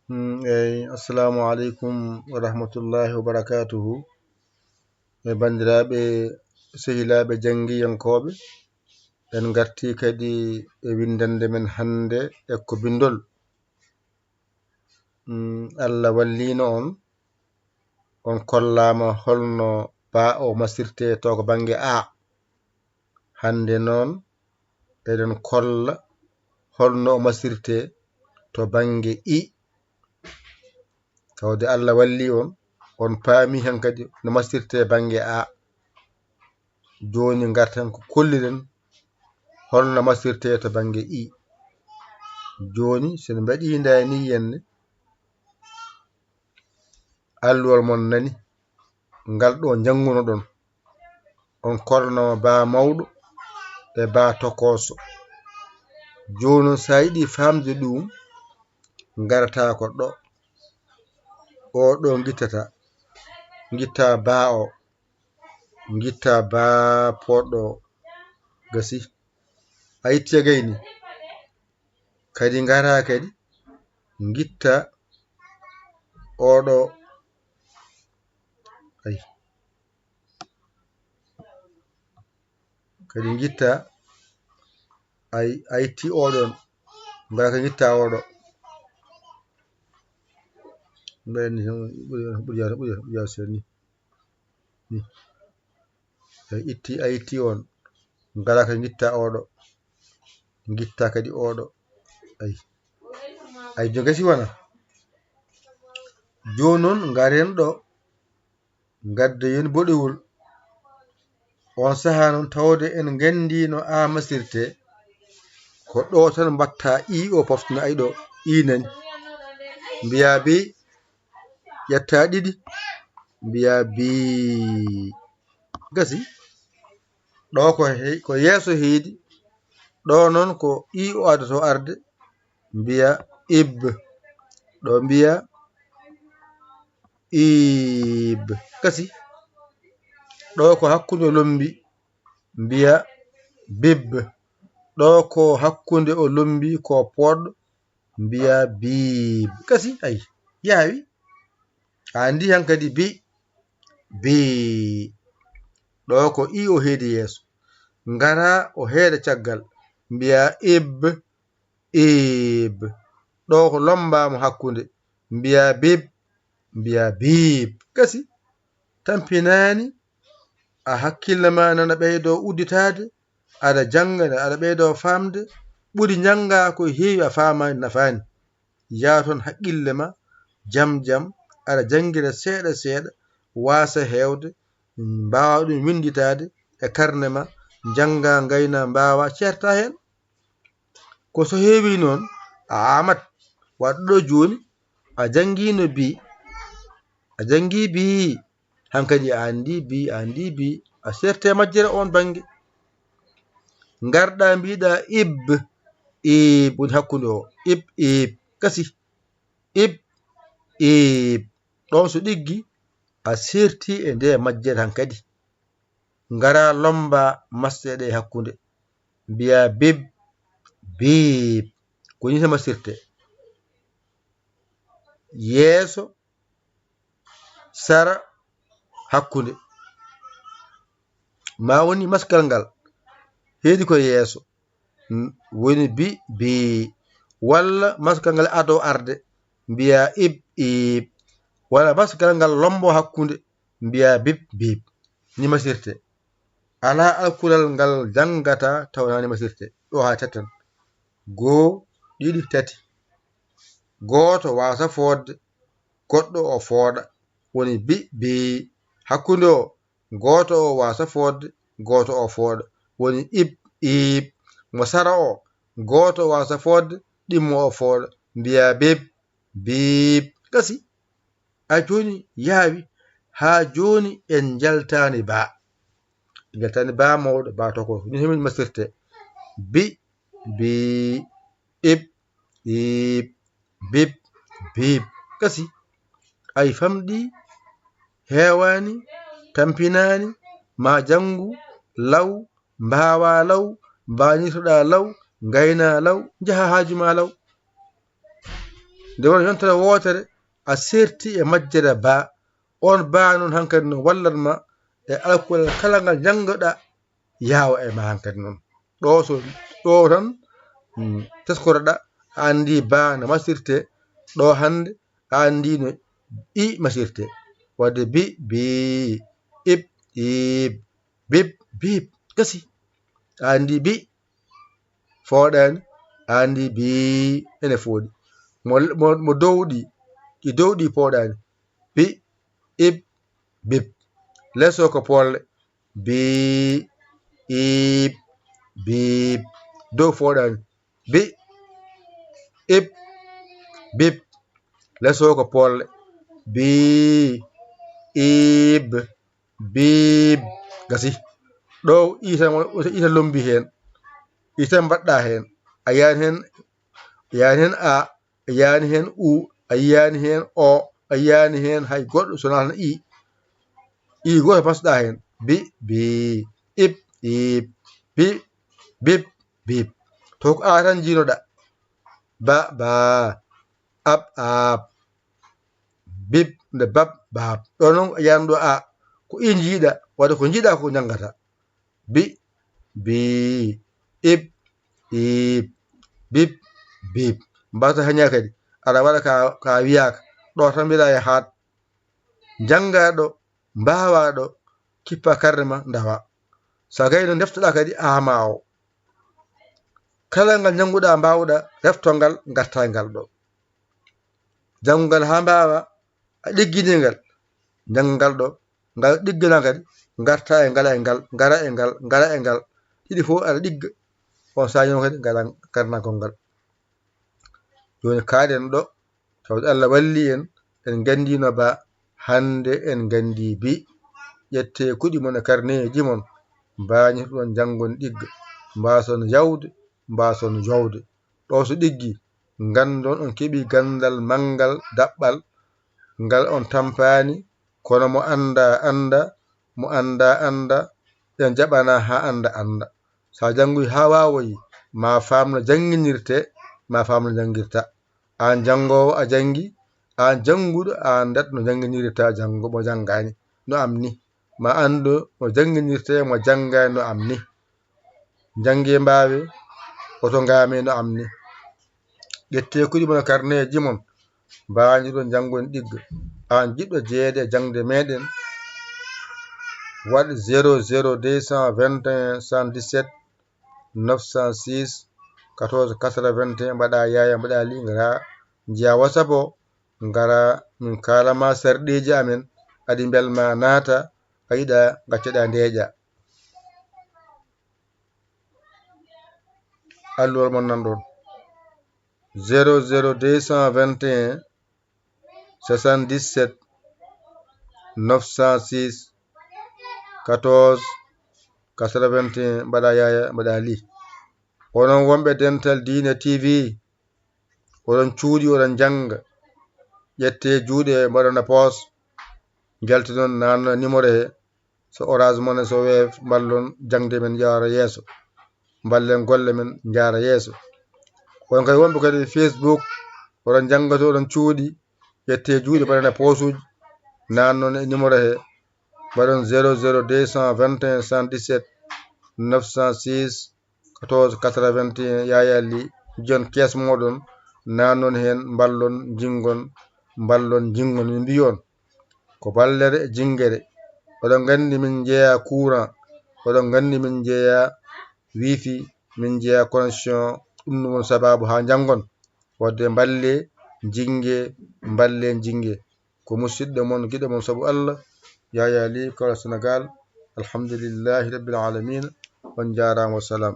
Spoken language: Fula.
Assalamu alaikum wa rahmatullahi wa barakatuhu. Bandiraɓe sehilaɓe jangiyankoɓe, en garti kadi e windande men hande e ko bindol. Allah wallino on kollama holno ba o masirte to ko bange a. Hande noon eɗen kolla holno o masirte to bange i. Tawde Allah walli on paami hen kadi no masirte bange a. Joni gartan ko kolliren holno masirte to bange i. Joni sen mbaɗi ndani yenne alluwal mon nani ngal ɗo janguno ɗon on korno ba mawɗo e ba tokoso. Joni sa yiɗi famde ɗum garata ko ɗo gitta ba o gitta ba poɗɗo gasi a itti gayni kadi gara kadi gitta oɗo kadi gitta a itti oɗon mbara ka gitta oɗo a itti on ngala ka gitta oɗo gitta kadi oɗo ay jogasi wana. Jonon garen ɗo gadde yen boɗewol on saha non tawde en gandi no a masirte ko ɗo tan mbatta i o poftina ay ɗo i nani mbiya bi ƴetta ɗiɗi mbiya bi gasi ɗo ko yeeso heedi ɗo noon ko i o adato arde mbiya ib ɗo mbiya ib gasi ɗo ko hakkunde lombi mbiya bib ɗo ko hakkunde o lombi ko poɗɗo mbiya bib gasi ay yawi andi hankadi bi ɗo ko i o heedi yeeso ngara o heeda caggal mbiya ib ɗo ko lombamo hakkunde mbiya bib gasi tampinani a hakkille ma nana ɓeydo udditade aɗa janga aɗa ɓeydo famde ɓuri janga ko heewi a famani nafani yaton haqqille ma jam aɗa jangira seeɗa seeɗa wasa hewde mbawa ɗum winditade e karne ma janga gayna mbawa certa hen ko so heewi noon a amat waɗɗo joni a jangino bi hankadi a andi bi a serte majjere on bange garɗa mbiɗa ib woni hakkude o ib gasi ib ɗon so ɗiggi a serti e nde majjere hankadi ngara lomba masseɗe hakkunde mbiya bib ko ni tan masirte yeeso sara hakkunde ma woni maskal ngal heedi ko yeeso woni bi walla maskal ngal ado arde mbiya ib walla maskal ngal lombo hakkunde mbiya bib ni masirte ala alkulal ngal jangata tawnani masirte ɗo ha tattan 1 2 3 goto wasa fodde goɗɗo o fooɗa woni bi hakkunde o goto o wasa fodde goto o fooɗa woni ib mo sara o goto o wasa fodde ɗimmo o fooɗa mbiya bib gasi a joni yaawi ha joni en jaltani ba mawɗo ba toko ni hemin masirte bi ib bib gasi ay famɗi hewani tampinani ma jangu law mbawa law mbanirtoɗa law gayna law jaha hajuma law nde wona yontere wotere a serti e majjere ba on ba noon hankadi no wallatma e alkol kala ngal janggoɗa yawa e ma hankadi noon ɗo tan teskoroɗa a andi ba no masirte ɗo hande a andi no i masirte wadde bi bi ib ib bib bib gasi a andi bi fooɗani a andi bi ene fooɗi mo dowɗi ɗi dowɗi pooɗani bi ib bib lesso ko polle bi ib bib dow fooɗani bi ib bib lesso ko polle bi ib bib gasi ɗo ita lombi hen ita mbaɗɗa hen a yani hen a yani hen u a yani hen o a yani hen hay goɗɗo sona tan i goto pasɗa hen bi bi ib ib bi bib bib to ko a tan jinoɗa ba ba ab ab bib nde bab bab ɗo noon a yani ɗo a ko i jiiɗa wadde ko jiiɗa ko jangata bi bi ib ib bib bib mbasa haña kadi aɗa waɗa ka wiyaka ɗo tan mbiɗa e haat janggaɗo mbawaɗo kippa karde ma dawa sa gayno deftoɗa kadi ama o kala ngal janguɗa mbawɗa reftolngal garta ngal ɗo jangugal ha mbawa a ɗigguinigal jangal ɗo ngal ɗiggana kadi garta e ngal e ngal gara e ngal gara e ngal ɗiɗi fof aɗa ɗigga on saño kadi ngala karnagol ngal joni kaɗen ɗo tawde Allah walli en gandino ba hande en gandi bi ƴette kuɗi mon e carnet mon mbañi ɗon jangon ɗigga mbason yawde mbason jowde ɗo so ɗiggi gandon on keeɓi gandal manggal daɓɓal ngal on tampani kono mo anda anda mo anda anda en jaɓana ha anda anda sa jangoyi ha wawoyi ma famno janginirte ma famno jangirta an jangowo a jangi an janguɗo a andat no janginirta jango mo jangani no am ni ma andu no janginirte mo jangani no am ni jangue mbawe oto ngame no am ni ƴette kuɗi mon carnet mon mbañi ɗon jangon ɗigga an jiɗɗo jeeyede e jangde meɗen waɗ 00 221 117 906 14 81 mbaɗa yaya mbaɗa li gara jiya WhatsApp o gara min kalama sarɗeji amen adi belma naata a yiɗa gacceɗa ndeeƴa alluwol mon nan ɗon 00 221 77 906 14 81 mbaɗa yaya mbaɗa li onon wonɓe Dental Dina TV oɗon cuuɗi oɗon janga ƴette juuɗe mbaɗona poos jaltinon nanno numéro he so Orange Money so Wave ballon jangde men jara yeeso ballen golle men jara yeeso on kadi wonɓe kadi Facebook oɗon janggato oɗon cuuɗi ƴette juuɗe mbaɗona posuji nannon e numéro he mbaɗon 00 221 117 906 14 81 yaya li jon kees moɗon nannon hen ballon jingon min mbiyon ko ballere e jingere oɗon gandi min jeeya courant oɗon gandi min jeeya wifi min jeeya connexion ɗum ɗum won sababu ha jangon wadde balle jingue ko musidɗo mon guiɗo mon saabu Allah yaya li kala Sénégal alhamdulillahi rabbil alamin on jarama wa salam